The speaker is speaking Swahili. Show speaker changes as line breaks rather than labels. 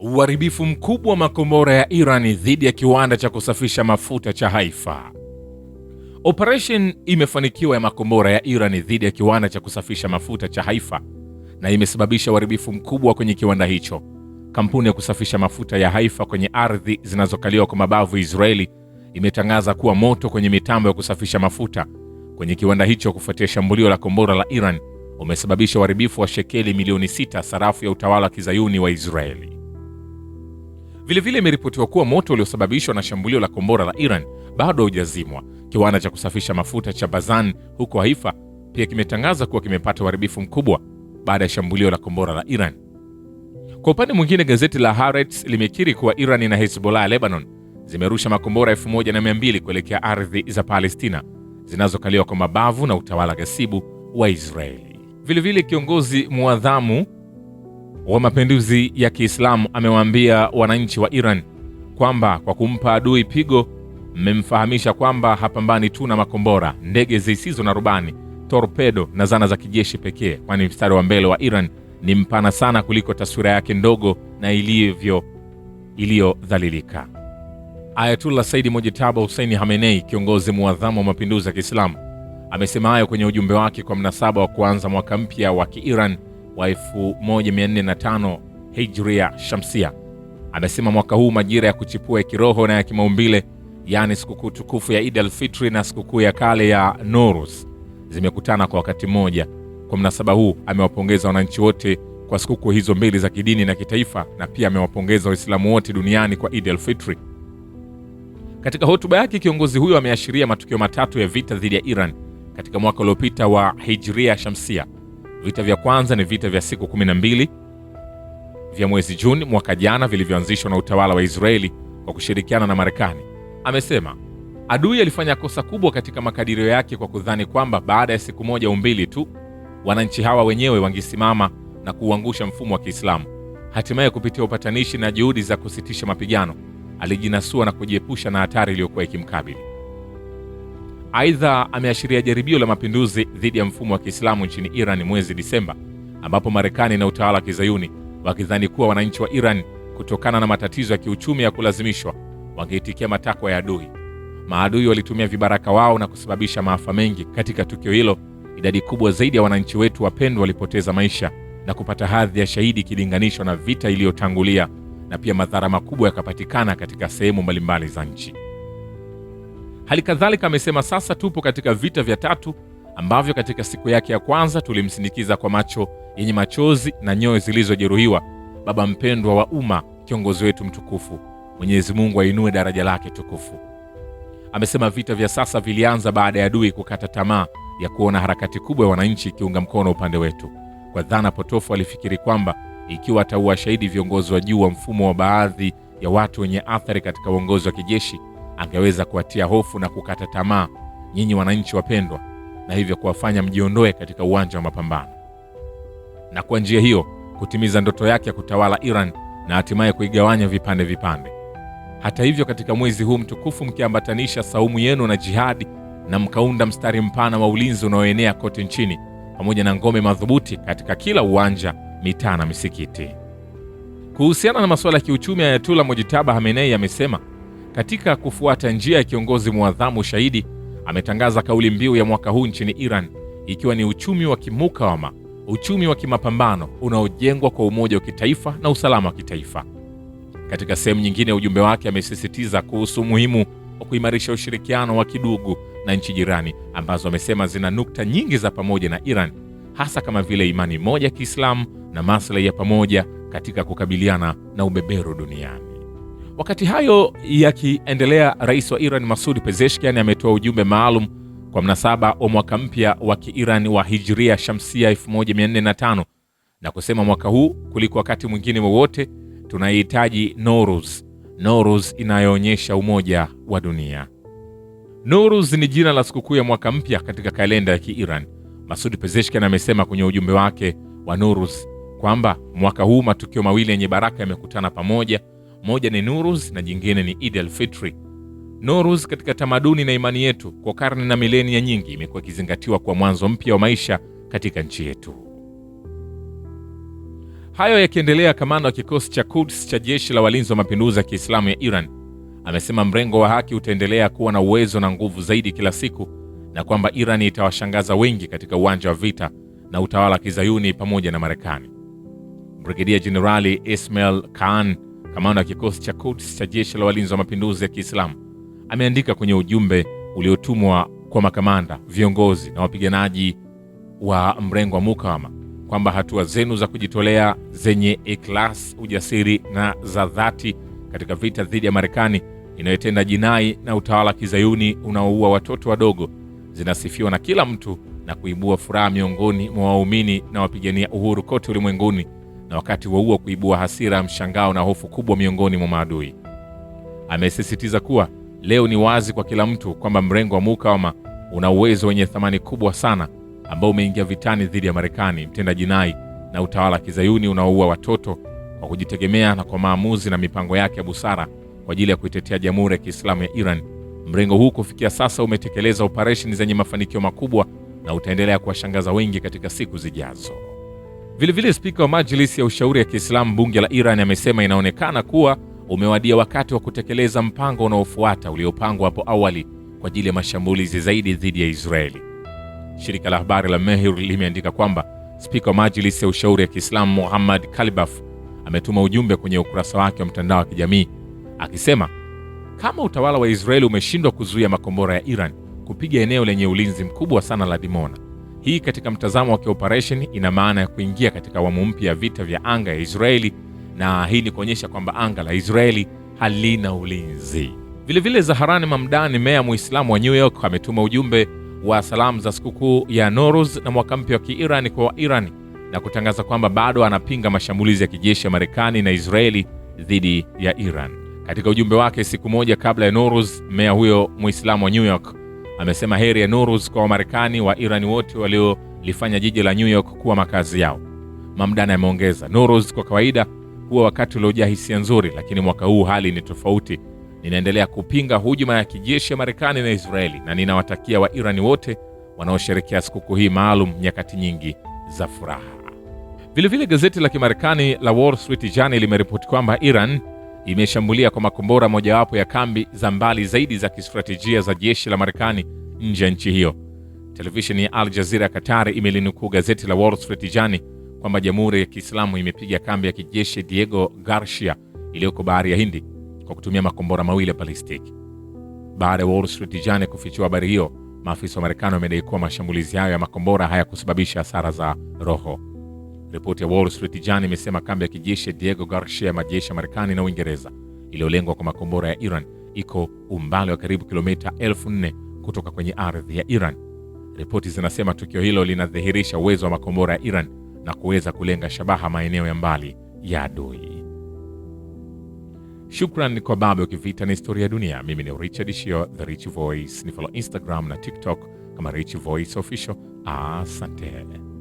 Uharibifu mkubwa wa makombora ya Iran dhidi ya kiwanda cha kusafisha mafuta cha Haifa. Operation imefanikiwa ya makombora ya Iran dhidi ya kiwanda cha kusafisha mafuta cha Haifa na imesababisha uharibifu mkubwa kwenye kiwanda hicho. Kampuni ya kusafisha mafuta ya Haifa kwenye ardhi zinazokaliwa kwa mabavu Israeli imetangaza kuwa moto kwenye mitambo ya kusafisha mafuta kwenye kiwanda hicho kufuatia shambulio la kombora la Iran umesababisha uharibifu wa shekeli milioni 6 sarafu ya utawala wa kizayuni wa Israeli. Vilevile imeripotiwa kuwa moto uliosababishwa na shambulio la kombora la Iran bado haujazimwa. Kiwanda cha kusafisha mafuta cha Bazan huko Haifa pia kimetangaza kuwa kimepata uharibifu mkubwa baada ya shambulio la kombora la Iran. Kwa upande mwingine, gazeti la Haaretz limekiri kuwa Iran na Hezbollah ya Lebanon zimerusha makombora 1200 kuelekea ardhi za Palestina zinazokaliwa kwa mabavu na utawala ghasibu wa Israeli. Vilevile kiongozi muadhamu wa mapinduzi ya Kiislamu amewaambia wananchi wa Iran kwamba kwa kumpa adui pigo, mmemfahamisha kwamba hapambani tu na makombora, ndege zisizo na rubani, torpedo na zana za kijeshi pekee, kwani mstari wa mbele wa Iran ni mpana sana kuliko taswira yake ndogo na iliyodhalilika. Ayatullah Said Mojtaba Hussein Khamenei, kiongozi muadhamu wa mapinduzi ya Kiislamu, amesema hayo kwenye ujumbe wake kwa mnasaba wa kuanza mwaka mpya wa Kiiran wa 1405 Hijria Shamsia. Amesema mwaka huu majira ya kuchipua ya kiroho na ya kimaumbile, yani sikukuu tukufu ya Eid al-Fitr na sikukuu ya kale ya Nowruz, zimekutana kwa wakati mmoja. Kwa mnasaba huu amewapongeza wananchi wote kwa sikukuu hizo mbili za kidini na kitaifa, na pia amewapongeza Waislamu wote duniani kwa Eid al-Fitr. Katika hotuba yake, kiongozi huyo ameashiria matukio matatu ya vita dhidi ya Iran katika mwaka uliopita wa Hijria Shamsia. Vita vya kwanza ni vita vya siku 12 vya mwezi Juni mwaka jana vilivyoanzishwa na utawala wa Israeli kwa kushirikiana na Marekani. Amesema adui alifanya kosa kubwa katika makadirio yake kwa kudhani kwamba baada ya siku moja au mbili tu wananchi hawa wenyewe wangesimama na kuuangusha mfumo wa Kiislamu. Hatimaye kupitia upatanishi na juhudi za kusitisha mapigano, alijinasua na kujiepusha na hatari iliyokuwa ikimkabili. Aidha, ameashiria jaribio la mapinduzi dhidi ya mfumo wa Kiislamu nchini Iran mwezi Disemba, ambapo Marekani na utawala wa kizayuni wakidhani kuwa wananchi wa Iran kutokana na matatizo ya kiuchumi ya kulazimishwa wangeitikia matakwa ya adui. Maadui walitumia vibaraka wao na kusababisha maafa mengi. Katika tukio hilo, idadi kubwa zaidi ya wananchi wetu wapendwa walipoteza maisha na kupata hadhi ya shahidi ikilinganishwa na vita iliyotangulia, na pia madhara makubwa yakapatikana katika sehemu mbalimbali za nchi. Hali kadhalika amesema sasa tupo katika vita vya tatu ambavyo katika siku yake ya kwanza tulimsindikiza kwa macho yenye machozi na nyoyo zilizojeruhiwa baba mpendwa wa umma, kiongozi wetu mtukufu. Mwenyezi Mungu ainue daraja lake tukufu. Amesema vita vya sasa vilianza baada ya adui kukata tamaa ya kuona harakati kubwa ya wananchi ikiunga mkono upande wetu. Kwa dhana potofu alifikiri kwamba ikiwa ataua shahidi viongozi wa juu wa mfumo wa baadhi ya watu wenye athari katika uongozi wa kijeshi, angeweza kuwatia hofu na kukata tamaa nyinyi wananchi wapendwa, na hivyo kuwafanya mjiondoe katika uwanja wa mapambano, na kwa njia hiyo kutimiza ndoto yake ya kutawala Iran na hatimaye kuigawanya vipande vipande. Hata hivyo, katika mwezi huu mtukufu mkiambatanisha saumu yenu na jihadi na mkaunda mstari mpana wa ulinzi unaoenea kote nchini pamoja na ngome madhubuti katika kila uwanja, mitaa na misikiti. Kuhusiana na masuala ya kiuchumi, Ayatullah Mojtaba Khamenei amesema katika kufuata njia ya kiongozi muadhamu shahidi, ametangaza kauli mbiu ya mwaka huu nchini Iran ikiwa ni uchumi wa kimukawama, uchumi wa kimapambano unaojengwa kwa umoja wa kitaifa na usalama wa kitaifa. Katika sehemu nyingine ya ujumbe wake amesisitiza kuhusu umuhimu wa kuimarisha ushirikiano wa kidugu na nchi jirani ambazo amesema zina nukta nyingi za pamoja na Iran, hasa kama vile imani moja ya Kiislamu na maslahi ya pamoja katika kukabiliana na ubeberu duniani. Wakati hayo yakiendelea, rais wa Iran Masoud Pezeshkian ametoa ujumbe maalum kwa mnasaba wa mwaka mpya wa Kiirani wa Hijria Shamsia 1405 na kusema mwaka huu kuliko wakati mwingine wowote tunahitaji Nowruz inayoonyesha umoja wa dunia. Nowruz ni jina la sikukuu ya mwaka mpya katika kalenda ya Kiiran. Masoud Pezeshkian amesema kwenye ujumbe wake wa Nowruz kwamba mwaka huu matukio mawili yenye baraka yamekutana pamoja. Moja ni Nowruz na jingine ni Eid al-Fitr. Nowruz katika tamaduni na imani yetu kwa karne na milenia nyingi imekuwa ikizingatiwa kwa mwanzo mpya wa maisha katika nchi yetu. Hayo yakiendelea, kamanda wa kikosi cha Quds cha jeshi la walinzi wa mapinduzi ya Kiislamu ya Iran amesema mrengo wa haki utaendelea kuwa na uwezo na nguvu zaidi kila siku, na kwamba Iran itawashangaza wengi katika uwanja wa vita na utawala wa Kizayuni pamoja na Marekani. Brigedia Jenerali Ismail Khan, kamanda wa kikosi cha Quds cha jeshi la walinzi wa mapinduzi ya Kiislamu, ameandika kwenye ujumbe uliotumwa kwa makamanda, viongozi na wapiganaji wa mrengo wa mukawama kwamba hatua zenu za kujitolea zenye ikhlas, ujasiri na za dhati katika vita dhidi ya Marekani inayotenda jinai na utawala wa Kizayuni unaoua watoto wadogo zinasifiwa na kila mtu na kuibua furaha miongoni mwa waumini na wapigania uhuru kote ulimwenguni, na wakati huo kuibua hasira, mshangao na hofu kubwa miongoni mwa maadui. Amesisitiza kuwa leo ni wazi kwa kila mtu kwamba mrengo wa mukawama una uwezo wenye thamani kubwa sana ambao umeingia vitani dhidi ya Marekani, mtenda jinai na utawala wa Kizayuni unaoua watoto, kwa kujitegemea na kwa maamuzi na mipango yake ya busara kwa ajili ya kuitetea Jamhuri ya Kiislamu ya Iran. Mrengo huu kufikia sasa umetekeleza operesheni zenye mafanikio makubwa na utaendelea kuwashangaza wengi katika siku zijazo. Vilevile, spika wa Majlisi ya Ushauri ya Kiislamu bunge la Iran amesema inaonekana kuwa umewadia wakati wa kutekeleza mpango unaofuata uliopangwa hapo awali kwa ajili ya mashambulizi zaidi dhidi ya Israeli. Shirika la habari la Mehr limeandika kwamba spika wa Majlisi ya Ushauri ya Kiislamu Muhammad Kalibaf ametuma ujumbe kwenye ukurasa wake wa mtandao wa kijamii akisema, kama utawala wa Israeli umeshindwa kuzuia makombora ya Iran kupiga eneo lenye ulinzi mkubwa sana la Dimona, hii katika mtazamo wa kioperesheni ina maana ya kuingia katika awamu mpya ya vita vya anga ya Israeli, na hii ni kuonyesha kwamba anga la Israeli halina ulinzi. Vilevile, Zaharani Mamdani, meya Muislamu wa New York, ametuma ujumbe wa salamu za sikukuu ya Nowruz na mwaka mpya wa Kiirani kwa Wairani na kutangaza kwamba bado anapinga mashambulizi ya kijeshi ya Marekani na Israeli dhidi ya Iran. Katika ujumbe wake siku moja kabla ya Nowruz, meya huyo Muislamu wa New York amesema heri ya Nowruz kwa Wamarekani wa Iran wote waliolifanya jiji la New York kuwa makazi yao. Mamdani ameongeza, Nowruz kwa kawaida huwa wakati uliojaa hisia nzuri, lakini mwaka huu hali ni tofauti. Ninaendelea kupinga hujuma ya kijeshi ya Marekani na Israeli, na ninawatakia wa Iran wote wanaosherehekea sikukuu hii maalum nyakati nyingi za furaha. Vilevile, gazeti la Kimarekani la Wall Street Journal limeripoti kwamba Iran imeshambulia kwa makombora mojawapo ya kambi za mbali zaidi za kistratejia za jeshi la Marekani nje ya nchi hiyo. Televisheni ya Al Jazeera ya Qatar imelinukuu gazeti la Wall Street Journal kwamba Jamhuri ya Kiislamu imepiga kambi ya kijeshi Diego Garcia iliyoko Bahari ya Hindi kwa kutumia makombora mawili ya balistiki. Baada ya Wall Street Journal kufichua habari hiyo, maafisa wa Marekani wamedai kuwa mashambulizi hayo ya makombora hayakusababisha hasara za roho. Ripoti ya Wall Street Journal imesema kambi ya kijeshi Diego Garcia ya majeshi ya Marekani na Uingereza iliyolengwa kwa makombora ya Iran iko umbali wa karibu kilomita 4,000 kutoka kwenye ardhi ya Iran. Ripoti zinasema tukio hilo linadhihirisha uwezo wa makombora ya Iran na kuweza kulenga shabaha maeneo ya mbali ya adui. Shukran kwa Babu ya Kivita na Historia ya Dunia. Mimi ni Richard Shio, The Rich Voice. Ni follow Instagram na TikTok kama Rich Voice Official. Asante.